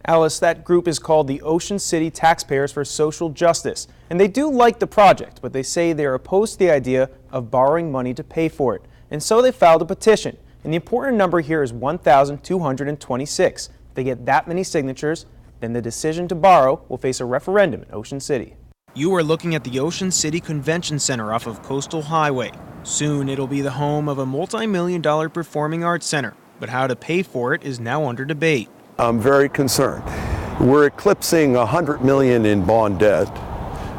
Alice, that group is called the Ocean City Taxpayers for Social Justice, and they do like the project, but they say they're opposed to the idea of borrowing money to pay for it, and so they filed a petition. And the important number here is 1,226. If they get that many signatures, then the decision to borrow will face a referendum in Ocean City. You are looking at the Ocean City Convention Center off of Coastal Highway. Soon it'll be the home of a multi-million-dollar performing arts center, but how to pay for it is now under debate. I'm very concerned. We're eclipsing $100 million in bond debt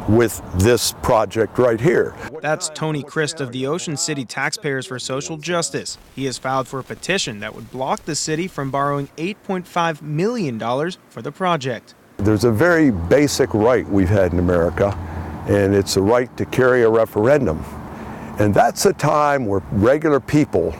with this project right here. That's Tony Christ of the Ocean City Taxpayers for Social Justice. He has filed for a petition that would block the city from borrowing $8.5 million for the project. There's a very basic right we've had in America, and it's a right to carry a referendum. And that's a time where regular people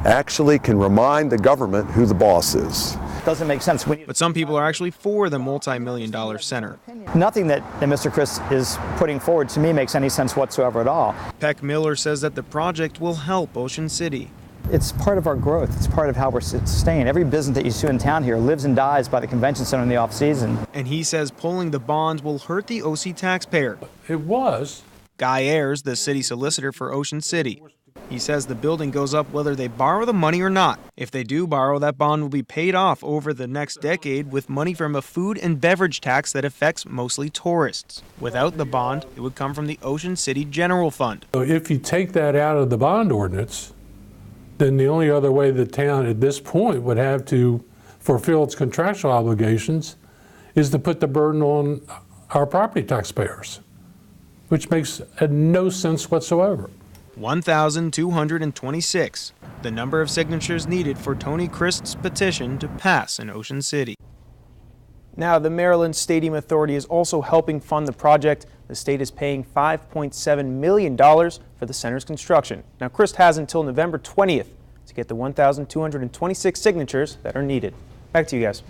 actually can remind the government who the boss is. Doesn't make sense. But some people are actually for the multi-million-dollar center. Nothing that Mr. Christ is putting forward to me makes any sense whatsoever at all. Peck Miller says that the project will help Ocean City. It's part of our growth. It's part of how we're sustained. Every business that you see in town here lives and dies by the convention center in the off-season. And he says pulling the bonds will hurt the OC taxpayer. It was. Guy Ayers, the city solicitor for Ocean City. He says the building goes up whether they borrow the money or not. If they do borrow, that bond will be paid off over the next decade with money from a food and beverage tax that affects mostly tourists. Without the bond, it would come from the Ocean City General Fund. So if you take that out of the bond ordinance, then the only other way the town at this point would have to fulfill its contractual obligations is to put the burden on our property taxpayers, which makes no sense whatsoever. 1,226, the number of signatures needed for Tony Christ's petition to pass in Ocean City. Now, the Maryland Stadium Authority is also helping fund the project. The state is paying $5.7 million for the center's construction. Now, Christ has until November 20th to get the 1,226 signatures that are needed. Back to you guys.